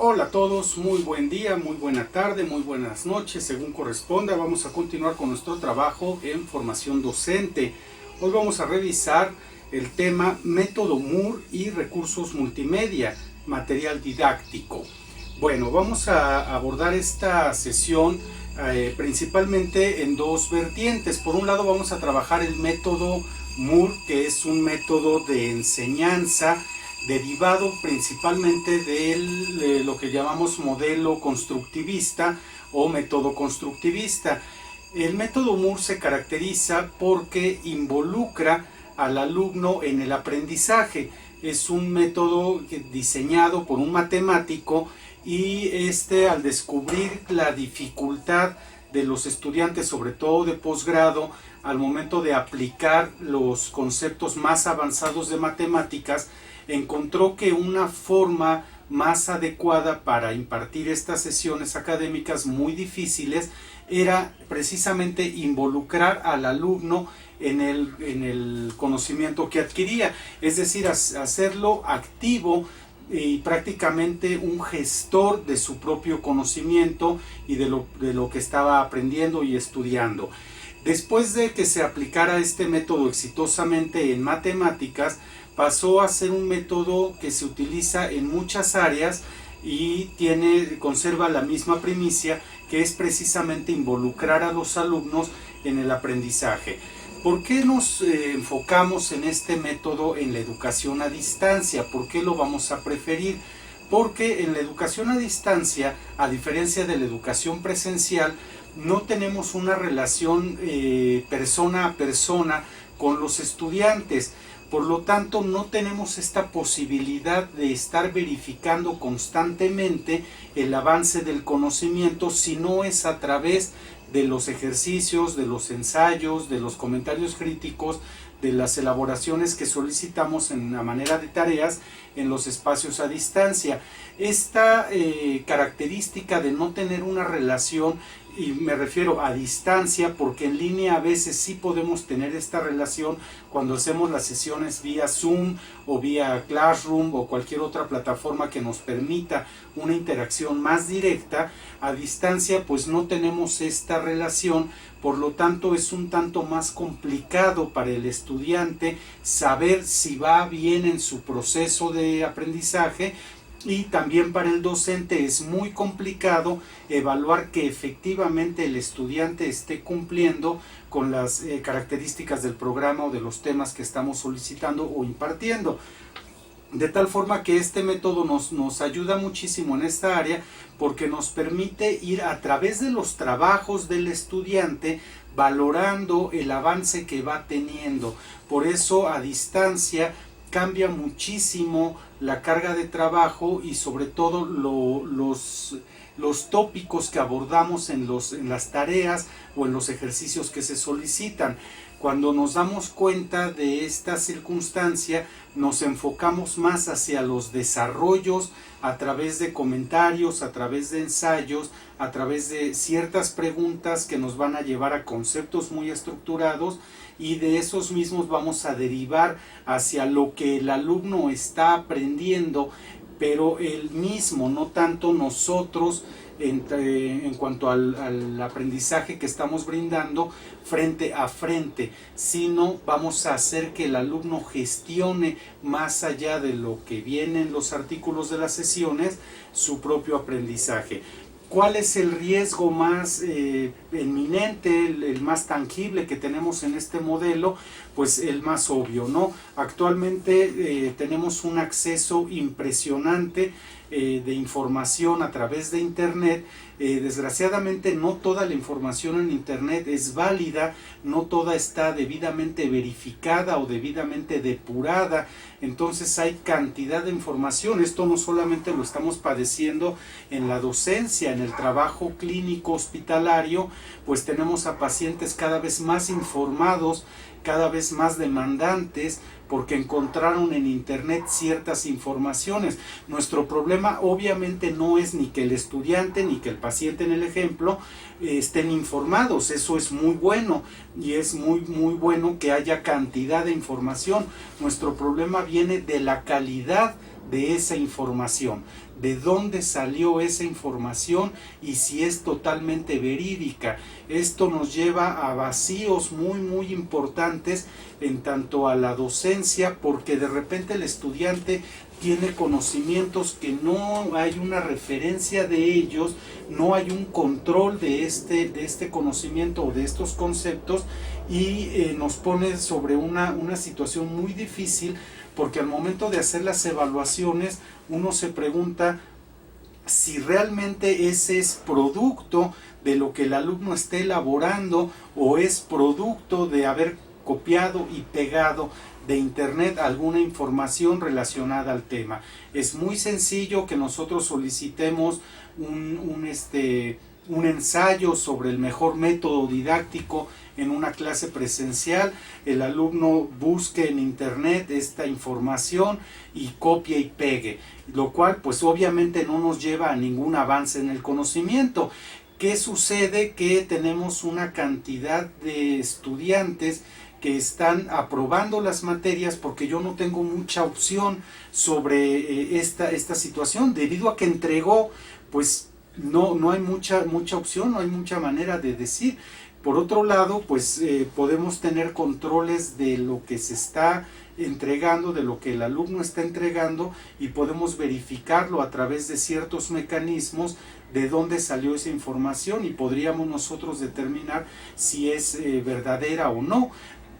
Hola a todos, muy buen día, muy buena tarde, muy buenas noches, según corresponda. Vamos a continuar con nuestro trabajo en formación docente. Hoy vamos a revisar el tema método Moore y recursos multimedia, material didáctico. Bueno, vamos a abordar esta sesión principalmente en dos vertientes. Por un lado vamos a trabajar el método Moore, que es un método de enseñanza derivado principalmente de lo que llamamos modelo constructivista o método constructivista. El método Moore se caracteriza porque involucra al alumno en el aprendizaje. Es un método diseñado por un matemático y al descubrir la dificultad de los estudiantes, sobre todo de posgrado, al momento de aplicar los conceptos más avanzados de matemáticas, encontró que una forma más adecuada para impartir estas sesiones académicas muy difíciles era precisamente involucrar al alumno en el conocimiento que adquiría, es decir, hacerlo activo y prácticamente un gestor de su propio conocimiento y de lo que estaba aprendiendo y estudiando. Después de que se aplicara este método exitosamente en matemáticas, pasó a ser un método que se utiliza en muchas áreas y conserva la misma primicia, que es precisamente involucrar a los alumnos en el aprendizaje. ¿Por qué nos enfocamos en este método en la educación a distancia? ¿Por qué lo vamos a preferir? Porque en la educación a distancia, a diferencia de la educación presencial, no tenemos una relación persona a persona con los estudiantes. Por lo tanto, no tenemos esta posibilidad de estar verificando constantemente el avance del conocimiento, si no es a través de los ejercicios, de los ensayos, de los comentarios críticos, de las elaboraciones que solicitamos en la manera de tareas en los espacios a distancia. Esta característica de no tener una relación, y me refiero a distancia porque en línea a veces sí podemos tener esta relación cuando hacemos las sesiones vía Zoom o vía Classroom o cualquier otra plataforma que nos permita una interacción más directa. A distancia pues no tenemos esta relación, por lo tanto es un tanto más complicado para el estudiante saber si va bien en su proceso de aprendizaje, y también para el docente es muy complicado evaluar que efectivamente el estudiante esté cumpliendo con las características del programa o de los temas que estamos solicitando o impartiendo. De tal forma que este método nos ayuda muchísimo en esta área, porque nos permite ir a través de los trabajos del estudiante valorando el avance que va teniendo. Por eso a distancia cambia muchísimo la carga de trabajo y sobre todo los tópicos que abordamos en las tareas o en los ejercicios que se solicitan. Cuando nos damos cuenta de esta circunstancia, nos enfocamos más hacia los desarrollos a través de comentarios, a través de ensayos, a través de ciertas preguntas que nos van a llevar a conceptos muy estructurados, y de esos mismos vamos a derivar hacia lo que el alumno está aprendiendo, pero él mismo, no tanto nosotros en cuanto al aprendizaje que estamos brindando frente a frente, sino vamos a hacer que el alumno gestione más allá de lo que viene en los artículos de las sesiones su propio aprendizaje. ¿Cuál es el riesgo más eminente, el más tangible que tenemos en este modelo? Pues el más obvio, ¿no? Actualmente tenemos un acceso impresionante de información a través de Internet. Desgraciadamente no toda la información en Internet es válida, no toda está debidamente verificada o debidamente depurada. Entonces hay cantidad de información. Esto no solamente lo estamos padeciendo en la docencia, en el trabajo clínico hospitalario, pues tenemos a pacientes cada vez más informados, cada vez más demandantes, porque encontraron en Internet ciertas informaciones. Nuestro problema obviamente no es ni que el estudiante ni que el paciente en el ejemplo estén informados. Eso es muy bueno, y es muy bueno que haya cantidad de información. Nuestro problema viene de la calidad de esa información, de dónde salió esa información y si es totalmente verídica. Esto nos lleva a vacíos muy importantes en tanto a la docencia, porque de repente el estudiante tiene conocimientos que no hay una referencia de ellos, no hay un control de este conocimiento o de estos conceptos, y nos pone sobre una situación muy difícil, porque al momento de hacer las evaluaciones uno se pregunta si realmente ese es producto de lo que el alumno esté elaborando o es producto de haber copiado y pegado de internet alguna información relacionada al tema. Es muy sencillo que nosotros solicitemos un ensayo sobre el mejor método didáctico en una clase presencial. El alumno busque en internet esta información y copie y pegue, lo cual pues obviamente no nos lleva a ningún avance en el conocimiento. ¿Qué sucede? Que tenemos una cantidad de estudiantes que están aprobando las materias porque yo no tengo mucha opción sobre esta situación, debido a que entregó, pues no hay mucha opción, no hay mucha manera de decir. Por otro lado, pues podemos tener controles de lo que se está entregando, de lo que el alumno está entregando, y podemos verificarlo a través de ciertos mecanismos de dónde salió esa información, y podríamos nosotros determinar si es verdadera o no.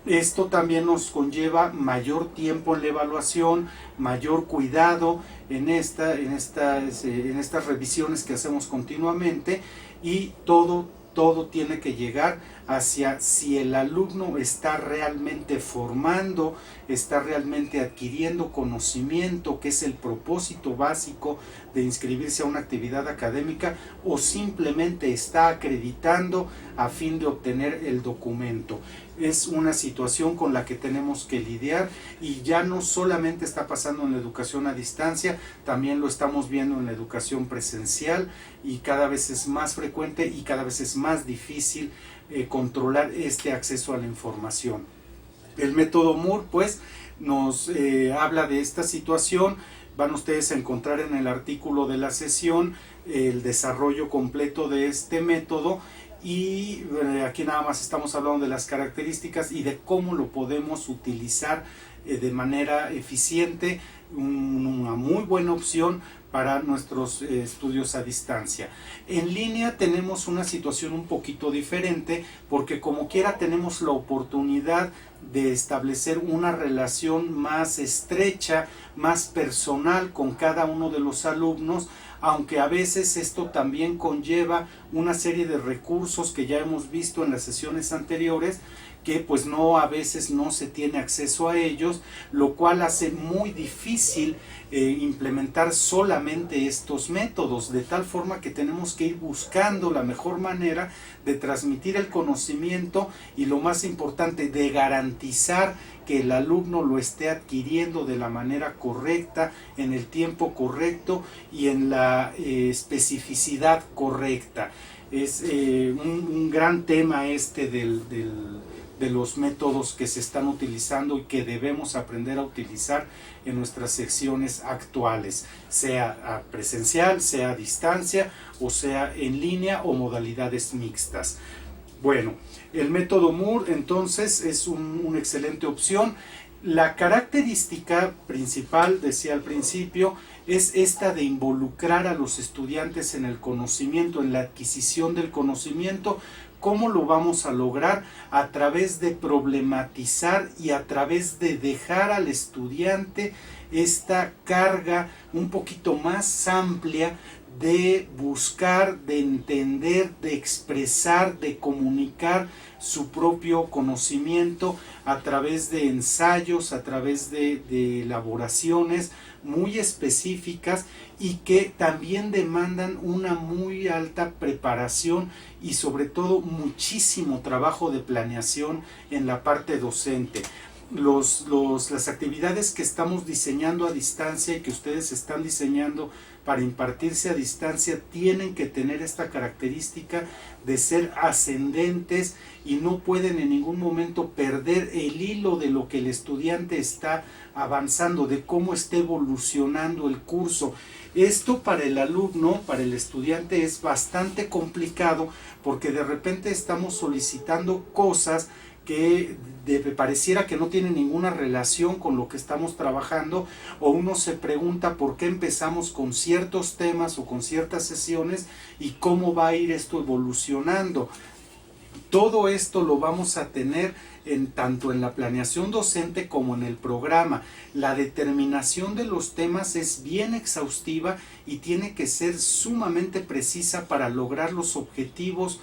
Esto también nos conlleva mayor tiempo en la evaluación, mayor cuidado en estas revisiones que hacemos continuamente, y todo tiene que llegar hacia si el alumno está realmente formando, está realmente adquiriendo conocimiento, que es el propósito básico de inscribirse a una actividad académica, o simplemente está acreditando a fin de obtener el documento. Es una situación con la que tenemos que lidiar, y ya no solamente está pasando en la educación a distancia, también lo estamos viendo en la educación presencial, y cada vez es más frecuente y cada vez es más difícil controlar este acceso a la información. El método Moore pues nos habla de esta situación. Van ustedes a encontrar en el artículo de la sesión el desarrollo completo de este método, y aquí nada más estamos hablando de las características y de cómo lo podemos utilizar de manera eficiente. Una muy buena opción para nuestros estudios a distancia. En línea tenemos una situación un poquito diferente, porque como quiera tenemos la oportunidad de establecer una relación más estrecha, más personal con cada uno de los alumnos, aunque a veces esto también conlleva una serie de recursos que ya hemos visto en las sesiones anteriores, que pues a veces no se tiene acceso a ellos, lo cual hace muy difícil implementar solamente estos métodos, de tal forma que tenemos que ir buscando la mejor manera de transmitir el conocimiento, y lo más importante, de garantizar que el alumno lo esté adquiriendo de la manera correcta, en el tiempo correcto y en la especificidad correcta. Es un gran tema de los métodos que se están utilizando y que debemos aprender a utilizar en nuestras secciones actuales, sea presencial, sea a distancia, o sea en línea, o modalidades mixtas. Bueno, el método Moore entonces es una excelente opción. La característica principal, decía al principio, es esta de involucrar a los estudiantes en el conocimiento, en la adquisición del conocimiento. ¿Cómo lo vamos a lograr? A través de problematizar y a través de dejar al estudiante esta carga un poquito más amplia de buscar, de entender, de expresar, de comunicar su propio conocimiento a través de ensayos, a través de elaboraciones muy específicas, y que también demandan una muy alta preparación y sobre todo muchísimo trabajo de planeación en la parte docente. las actividades que estamos diseñando a distancia y que ustedes están diseñando para impartirse a distancia tienen que tener esta característica de ser ascendentes y no pueden en ningún momento perder el hilo de lo que el estudiante está avanzando, de cómo está evolucionando el curso. Esto para el alumno, para el estudiante es bastante complicado porque de repente estamos solicitando cosas que pareciera que no tiene ninguna relación con lo que estamos trabajando, o uno se pregunta por qué empezamos con ciertos temas o con ciertas sesiones y cómo va a ir esto evolucionando. Todo esto lo vamos a tener tanto en la planeación docente como en el programa. La determinación de los temas es bien exhaustiva y tiene que ser sumamente precisa para lograr los objetivos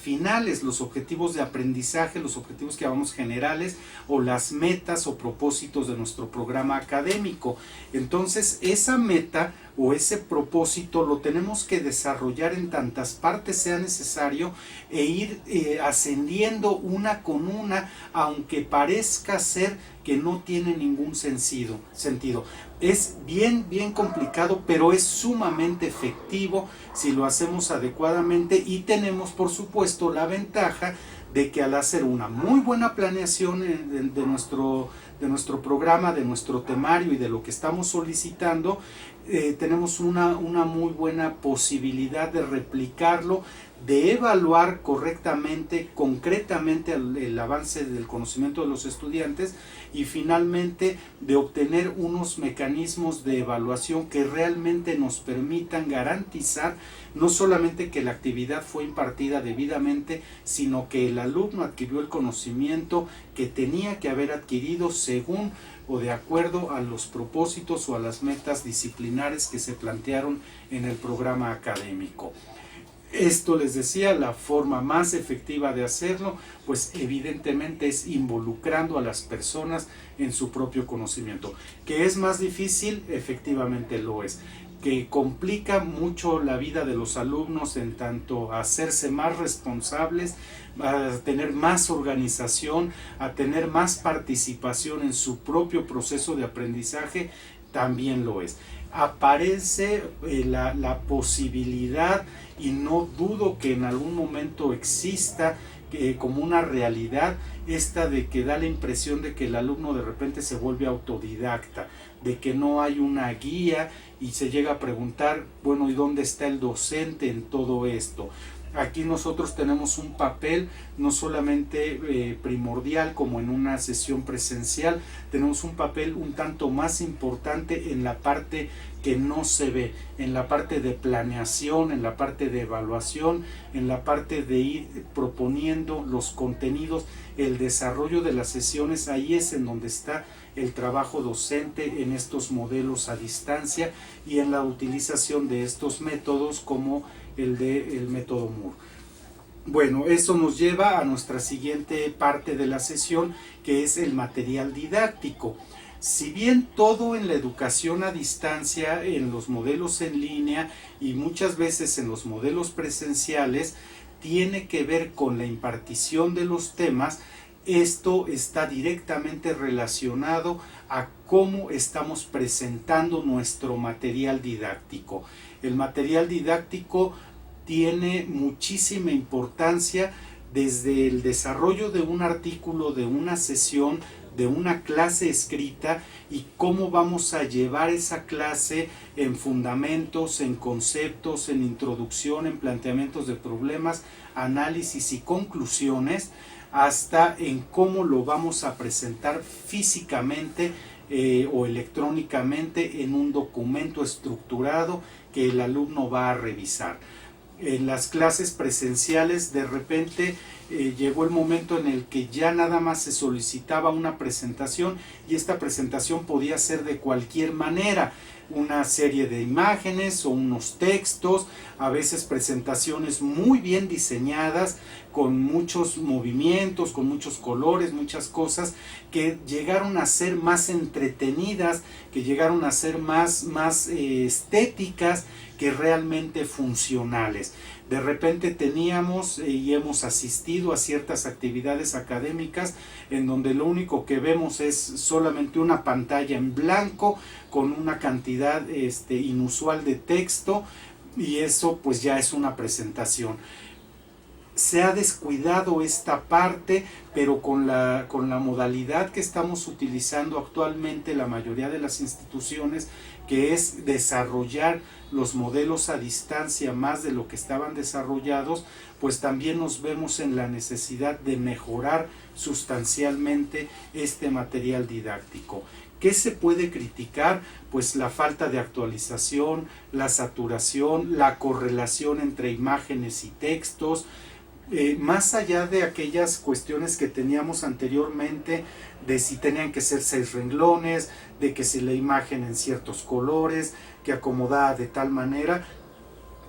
finales, los objetivos de aprendizaje, los objetivos que llamamos generales, o las metas o propósitos de nuestro programa académico. Entonces, esa meta o ese propósito lo tenemos que desarrollar en tantas partes sea necesario e ir ascendiendo una con una, aunque parezca ser que no tiene ningún sentido. Es bien complicado, pero es sumamente efectivo si lo hacemos adecuadamente, y tenemos por supuesto la ventaja de que al hacer una muy buena planeación de nuestro programa, de nuestro temario y de lo que estamos solicitando, tenemos una muy buena posibilidad de replicarlo, de evaluar correctamente, concretamente el avance del conocimiento de los estudiantes, y finalmente de obtener unos mecanismos de evaluación que realmente nos permitan garantizar no solamente que la actividad fue impartida debidamente, sino que el alumno adquirió el conocimiento que tenía que haber adquirido según o de acuerdo a los propósitos o a las metas disciplinares que se plantearon en el programa académico. Esto, les decía, la forma más efectiva de hacerlo, pues evidentemente es involucrando a las personas en su propio conocimiento. ¿Que es más difícil? Efectivamente lo es. ¿Que complica mucho la vida de los alumnos en tanto a hacerse más responsables, a tener más organización, a tener más participación en su propio proceso de aprendizaje? También lo es. Aparece la posibilidad, y no dudo que en algún momento exista como una realidad, esta de que da la impresión de que el alumno de repente se vuelve autodidacta, de que no hay una guía y se llega a preguntar, bueno, ¿y dónde está el docente en todo esto? Aquí nosotros tenemos un papel no solamente primordial como en una sesión presencial, tenemos un papel un tanto más importante en la parte que no se ve, en la parte de planeación, en la parte de evaluación, en la parte de ir proponiendo los contenidos, el desarrollo de las sesiones. Ahí es en donde está el trabajo docente en estos modelos a distancia y en la utilización de estos métodos como el método Moore. Bueno, eso nos lleva a nuestra siguiente parte de la sesión, que es el material didáctico. Si bien todo en la educación a distancia, en los modelos en línea y muchas veces en los modelos presenciales, tiene que ver con la impartición de los temas, esto está directamente relacionado a cómo estamos presentando nuestro material didáctico. El material didáctico tiene muchísima importancia desde el desarrollo de un artículo, de una sesión, de una clase escrita, y cómo vamos a llevar esa clase en fundamentos, en conceptos, en introducción, en planteamientos de problemas, análisis y conclusiones, hasta en cómo lo vamos a presentar físicamente o electrónicamente en un documento estructurado que el alumno va a revisar. En las clases presenciales de repente llegó el momento en el que ya nada más se solicitaba una presentación, y esta presentación podía ser de cualquier manera, una serie de imágenes o unos textos, a veces presentaciones muy bien diseñadas, con muchos movimientos, con muchos colores, muchas cosas que llegaron a ser más entretenidas, que llegaron a ser más estéticas, que realmente funcionales. De repente teníamos y hemos asistido a ciertas actividades académicas en donde lo único que vemos es solamente una pantalla en blanco con una cantidad inusual de texto, y eso pues ya es una presentación. Se ha descuidado esta parte, pero con la modalidad que estamos utilizando actualmente la mayoría de las instituciones, que es desarrollar los modelos a distancia más de lo que estaban desarrollados, pues también nos vemos en la necesidad de mejorar sustancialmente este material didáctico. ¿Qué se puede criticar? Pues la falta de actualización, la saturación, la correlación entre imágenes y textos, más allá de aquellas cuestiones que teníamos anteriormente, de si tenían que ser 6 renglones, de que si la imagen en ciertos colores, que acomodada de tal manera.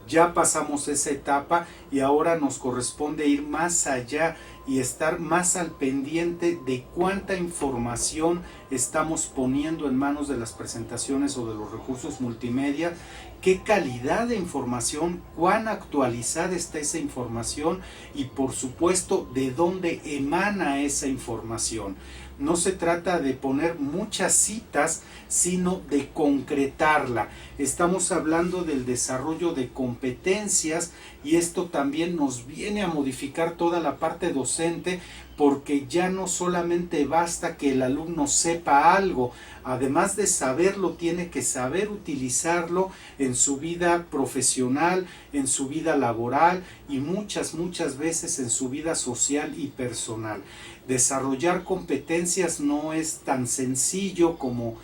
Ya pasamos esa etapa y ahora nos corresponde ir más allá y estar más al pendiente de cuánta información estamos poniendo en manos de las presentaciones o de los recursos multimedia, qué calidad de información, cuán actualizada está esa información y por supuesto de dónde emana esa información. No se trata de poner muchas citas, sino de concretarla. Estamos hablando del desarrollo de competencias y esto también nos viene a modificar toda la parte docente, porque ya no solamente basta que el alumno sepa algo, además de saberlo, tiene que saber utilizarlo en su vida profesional, en su vida laboral y muchas veces en su vida social y personal. Desarrollar competencias no es tan sencillo como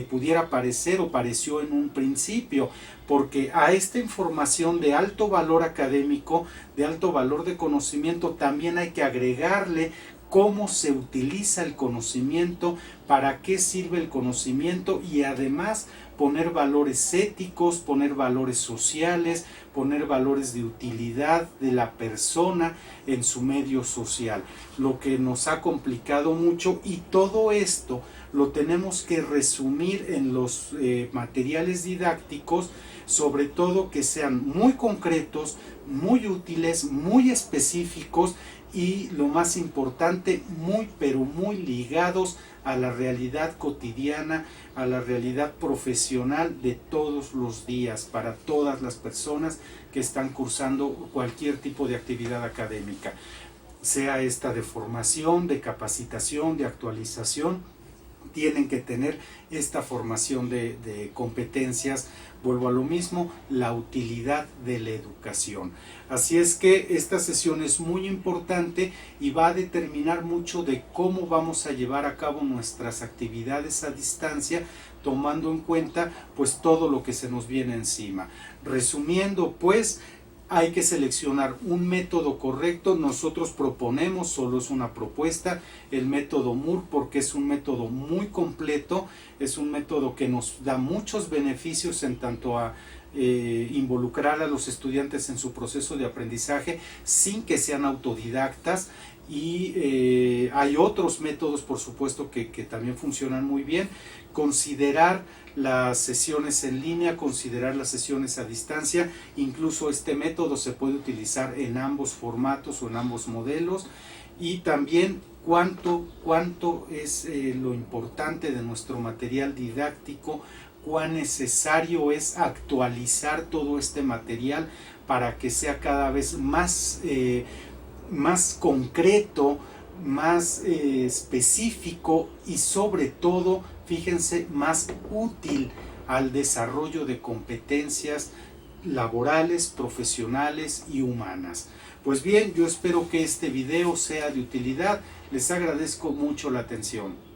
pudiera parecer o pareció en un principio, porque a esta información de alto valor académico, de alto valor de conocimiento, también hay que agregarle cómo se utiliza el conocimiento, para qué sirve el conocimiento y además poner valores éticos, poner valores sociales, poner valores de utilidad de la persona en su medio social, lo que nos ha complicado mucho, y todo esto lo tenemos que resumir en los materiales didácticos, sobre todo que sean muy concretos, muy útiles, muy específicos y lo más importante, pero muy ligados a la realidad cotidiana, a la realidad profesional de todos los días, para todas las personas que están cursando cualquier tipo de actividad académica, sea esta de formación, de capacitación, de actualización. Tienen que tener esta formación de competencias. Vuelvo a lo mismo, la utilidad de la educación. Así es que esta sesión es muy importante y va a determinar mucho de cómo vamos a llevar a cabo nuestras actividades a distancia, tomando en cuenta pues todo lo que se nos viene encima. Resumiendo, pues hay que seleccionar un método correcto. Nosotros proponemos, solo es una propuesta, el método Moore, porque es un método muy completo, es un método que nos da muchos beneficios en tanto a involucrar a los estudiantes en su proceso de aprendizaje sin que sean autodidactas. Y hay otros métodos, por supuesto, que también funcionan muy bien. Considerar las sesiones en línea, considerar las sesiones a distancia. Incluso este método se puede utilizar en ambos formatos o en ambos modelos. Y también cuánto es lo importante de nuestro material didáctico, cuán necesario es actualizar todo este material para que sea cada vez más concreto, más específico y sobre todo, fíjense, más útil al desarrollo de competencias laborales, profesionales y humanas. Pues bien, yo espero que este video sea de utilidad. Les agradezco mucho la atención.